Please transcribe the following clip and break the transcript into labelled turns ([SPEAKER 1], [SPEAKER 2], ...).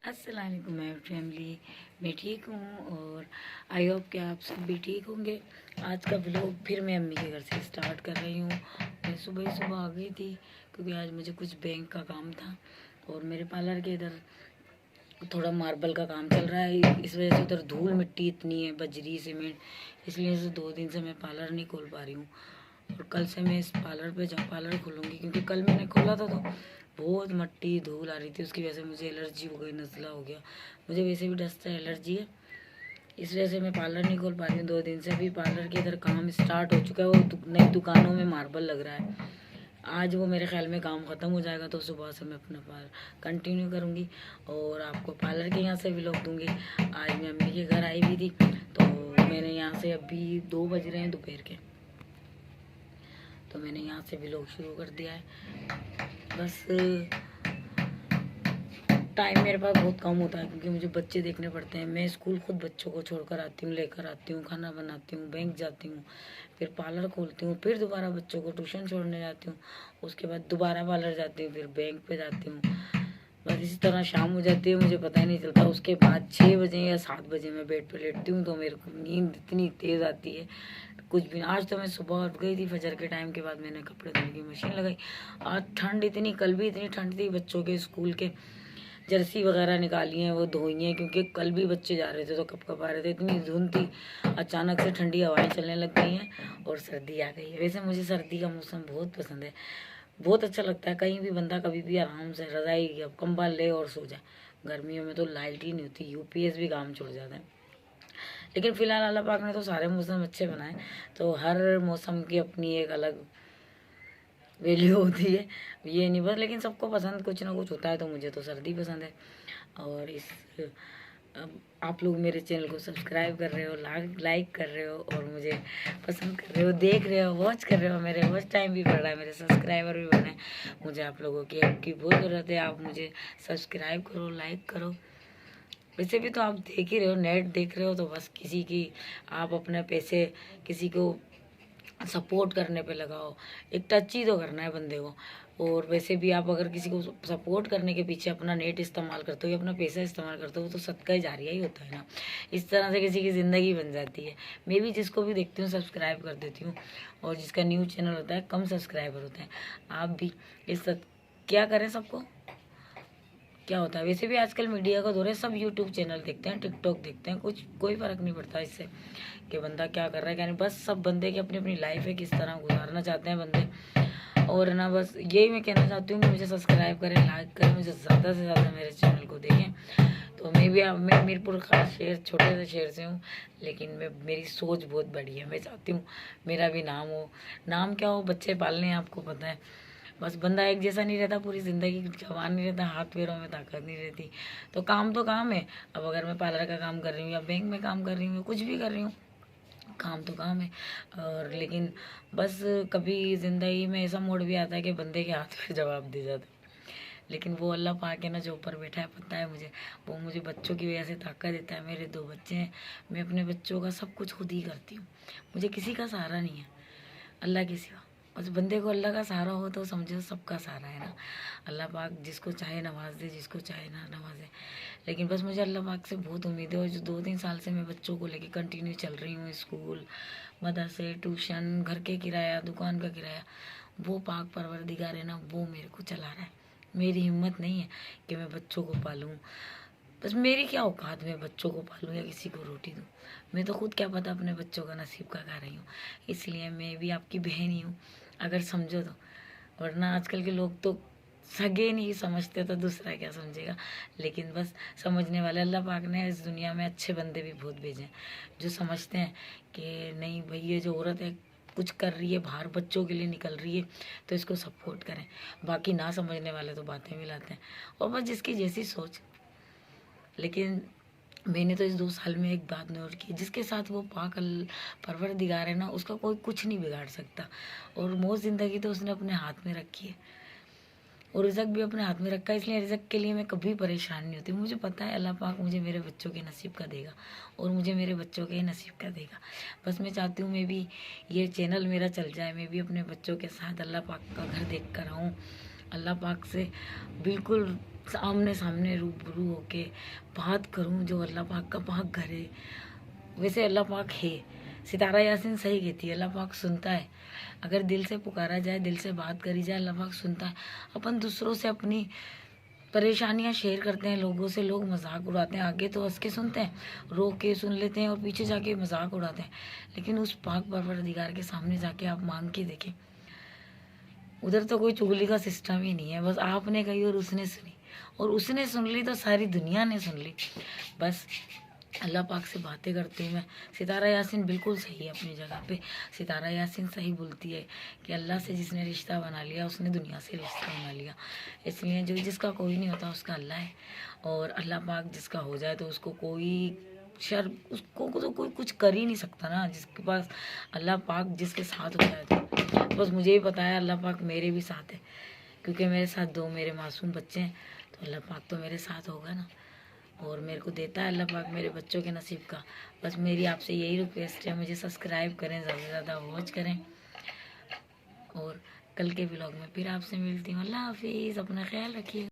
[SPEAKER 1] अस्सलाम वालेकुम my family. मैं ठीक हूँ और आई होप कि आप सब भी ठीक होंगे। आज का व्लॉग फिर मैं अम्मी के घर से स्टार्ट कर रही हूँ। मैं सुबह ही सुबह आ गई थी क्योंकि आज मुझे कुछ बैंक का काम था और मेरे पार्लर के इधर थोड़ा मार्बल का काम चल रहा है। इस वजह से उधर धूल मिट्टी इतनी है, बजरी सीमेंट, इसलिए से 2 दिन से मैं पार्लर नहीं खोल पा रही हूँ। और कल से मैं इस पार्लर पे पार्लर खोलूँगी क्योंकि कल मैंने खोला था तो बहुत मट्टी धूल आ रही थी। उसकी वजह से मुझे एलर्जी हो गई, नज़ला हो गया। मुझे वैसे भी डस्ट से एलर्जी है, इस वजह से मैं पार्लर नहीं खोल पा रही हूँ 2 दिन से। अभी पार्लर के इधर काम स्टार्ट हो चुका है, वो नई दुकानों में मार्बल लग रहा है। आज वो मेरे ख्याल में काम ख़त्म हो जाएगा तो सुबह से मैं अपना पार्लर कंटिन्यू करूँगी और आपको पार्लर के यहाँ से व्लॉग दूँगी। आज मैं अम्मी के घर आई हुई थी तो मैंने यहाँ से, अभी 2 बज रहे हैं दोपहर के, तो मैंने यहाँ से व्लॉग शुरू कर दिया है। बस टाइम मेरे पास बहुत कम होता है क्योंकि मुझे बच्चे देखने पड़ते हैं। मैं स्कूल खुद बच्चों को छोड़कर आती हूँ, लेकर आती हूँ, खाना बनाती हूँ, बैंक जाती हूँ, फिर पार्लर खोलती हूँ, फिर दोबारा बच्चों को ट्यूशन छोड़ने जाती हूँ, उसके बाद दोबारा पार्लर जाती हूँ, फिर बैंक पे जाती हूँ। बस इसी तरह शाम हो जाती है, मुझे पता ही नहीं चलता। उसके बाद 6 बजे या 7 बजे मैं बेड पर लेटती हूँ तो मेरे को नींद इतनी तेज़ आती है कुछ भी। आज तो मैं सुबह उठ गई थी, फजर के टाइम के बाद मैंने कपड़े धोने की मशीन लगाई। आज ठंड इतनी, कल भी इतनी ठंड थी। बच्चों के स्कूल के जर्सी वगैरह निकाली हैं, वो धोई हैं क्योंकि कल भी बच्चे जा रहे थे तो कप आ रहे थे। इतनी धुंध थी, अचानक से ठंडी हवाएं चलने लग गई हैं और सर्दी आ गई है। वैसे मुझे सर्दी का मौसम बहुत पसंद है, बहुत अच्छा लगता है। कहीं भी बंदा कभी भी आराम से रज़ाई या कंबल ले और सो जाए। गर्मियों में तो लाइट ही नहीं होती, यूपीएस भी काम छोड़ जाता है। लेकिन फ़िलहाल अल्लाह पाक ने तो सारे मौसम अच्छे बनाए, तो हर मौसम की अपनी एक अलग वैल्यू होती है, ये नहीं बस। लेकिन सबको पसंद कुछ ना कुछ होता है, तो मुझे तो सर्दी पसंद है। और आप लोग मेरे चैनल को सब्सक्राइब कर रहे हो, लाइक कर रहे हो और मुझे पसंद कर रहे हो, देख रहे हो, वॉच कर रहे हो। मेरे वॉच टाइम भी बढ़ रहा है, मेरे सब्सक्राइबर भी बढ़ रहे हैं। मुझे आप लोगों की हेल्प की बहुत ज़रूरत है। आप मुझे सब्सक्राइब करो, लाइक करो। वैसे भी तो आप देख ही रहे हो, नेट देख रहे हो, तो बस किसी की, आप अपने पैसे किसी को सपोर्ट करने पे लगाओ। एक टच ही तो करना है बंदे को। और वैसे भी आप अगर किसी को सपोर्ट करने के पीछे अपना नेट इस्तेमाल करते हो या अपना पैसा इस्तेमाल करते हो, वो तो सदका जारिया ही होता है ना। इस तरह से किसी की ज़िंदगी बन जाती है। मैं भी जिसको भी देखती हूँ सब्सक्राइब कर देती हूँ, और जिसका न्यू चैनल होता है कम सब्सक्राइबर होते हैं। आप भी इस क्या करें, सबको क्या होता है। वैसे भी आजकल मीडिया का दौर है, सब यूट्यूब चैनल देखते हैं, टिकटॉक देखते हैं, कुछ कोई फ़र्क नहीं पड़ता इससे कि बंदा क्या कर रहा है क्या नहीं। बस सब बंदे की अपनी अपनी लाइफ है, किस तरह गुजारना चाहते हैं बंदे। और ना बस यही मैं कहना चाहती हूँ कि मुझे सब्सक्राइब करें, लाइक करें, मुझे ज़्यादा से ज़्यादा मेरे चैनल को देखें। तो मैं मीरपुर खास शहर, छोटे से शहर से हूँ, लेकिन मेरी सोच बहुत बड़ी है। मैं चाहती हूँ मेरा भी नाम हो। नाम क्या हो, बच्चे पालने हैं, आपको पता है। बस बंदा एक जैसा नहीं रहता पूरी ज़िंदगी, जवान नहीं रहता, हाथ पैरों में ताकत नहीं रहती। तो काम है। अब अगर मैं पार्लर का काम कर रही हूँ या बैंक में काम कर रही हूँ, कुछ भी कर रही हूँ, काम तो काम है। और लेकिन बस कभी ज़िंदगी में ऐसा मोड़ भी आता है कि बंदे के हाथ में जवाब दे जाते। लेकिन वो अल्लाह पाक है ना, जो ऊपर बैठा है, पता है मुझे, वो मुझे बच्चों की वजह से ताकत देता है। मेरे 2 बच्चे हैं, मैं अपने बच्चों का सब कुछ खुद ही करती हूँ। मुझे किसी का सहारा नहीं है अल्लाह के सिवा। बस बंदे को अल्लाह का सहारा हो तो समझो सबका सहारा है ना। अल्लाह पाक जिसको चाहे नवाज दे, जिसको चाहे ना नवाजे। लेकिन बस मुझे अल्लाह पाक से बहुत उम्मीद है। और जो 2-3 साल से मैं बच्चों को लेके कंटिन्यू चल रही हूँ, स्कूल, मदरसे, ट्यूशन, घर के किराया, दुकान का किराया, वो पाक परवरदिगार है ना, वो मेरे को चला रहा है। मेरी हिम्मत नहीं है कि मैं बच्चों को पालूँ। बस मेरी क्या औकात में बच्चों को पालूँ या किसी को रोटी दूँ। मैं तो खुद क्या पता अपने बच्चों का नसीब का खा रही हूँ। इसलिए मैं भी आपकी बहन ही हूँ, अगर समझो तो। वरना आजकल के लोग तो सगे नहीं समझते, तो दूसरा क्या समझेगा। लेकिन बस समझने वाले, अल्लाह पाक ने इस दुनिया में अच्छे बंदे भी बहुत भेजे हैं जो समझते हैं कि नहीं भाई, ये जो औरत है कुछ कर रही है, बाहर बच्चों के लिए निकल रही है, तो इसको सपोर्ट करें। बाकी ना समझने वाले तो बातें मिलाते हैं, और बस जिसकी जैसी सोच। लेकिन मैंने तो इस 2 साल में एक बात नोट की, जिसके साथ वो परवरदिगार है ना, उसका कोई कुछ नहीं बिगाड़ सकता। और मौत ज़िंदगी तो उसने अपने हाथ में रखी है, और रिज़्क भी अपने हाथ में रखा है। इसलिए रिज़्क के लिए मैं कभी परेशान नहीं होती। मुझे पता है अल्लाह पाक मुझे मेरे बच्चों के नसीब का देगा, और मुझे मेरे बच्चों के नसीब का देगा। बस मैं चाहती हूँ मैं भी, ये चैनल मेरा चल जाए, मैं भी अपने बच्चों के साथ अल्लाह पाक का घर देख कर आऊँ। अल्लाह पाक से बिल्कुल आमने सामने रूबरू होके बात करूं, जो अल्लाह पाक का पाक घर है। वैसे अल्लाह पाक है, सितारा यासीन सही कहती है, अल्लाह पाक सुनता है। अगर दिल से पुकारा जाए, दिल से बात करी जाए, अल्लाह पाक सुनता है। अपन दूसरों से अपनी परेशानियां शेयर करते हैं लोगों से, लोग मजाक उड़ाते हैं, आगे तो हंस के सुनते हैं, रो के सुन लेते हैं और पीछे जाके मजाक उड़ाते हैं। लेकिन उस पाक परवरदिगार के सामने जाके आप मांग के देखें, उधर तो कोई चुगली का सिस्टम ही नहीं है। बस आपने कही और उसने सुनी, और उसने सुन ली तो सारी दुनिया ने सुन ली। बस अल्लाह पाक से बातें करती हूँ मैं। सितारा यासीन बिल्कुल सही है अपनी जगह पे। सितारा यासीन सही बोलती है कि अल्लाह से जिसने रिश्ता बना लिया उसने दुनिया से रिश्ता बना लिया। इसलिए जो जिसका कोई नहीं होता उसका अल्लाह है, और अल्लाह पाक जिसका हो जाए तो उसको कोई उसको तो कोई कुछ कर ही नहीं सकता ना। जिसके पास अल्लाह पाक जिसके साथ हो जाए तो बस मुझे ही पता है अल्लाह पाक मेरे भी साथ है, क्योंकि मेरे साथ 2 मेरे मासूम बच्चे हैं, तो अल्लाह पाक तो मेरे साथ होगा ना। और मेरे को देता है अल्लाह पाक मेरे बच्चों के नसीब का। बस मेरी आपसे यही रिक्वेस्ट है, मुझे सब्सक्राइब करें, ज़्यादा से ज़्यादा वॉच करें, और कल के व्लॉग में फिर आपसे मिलती हूँ। अल्लाह हाफिज़, अपना ख्याल रखिएगा।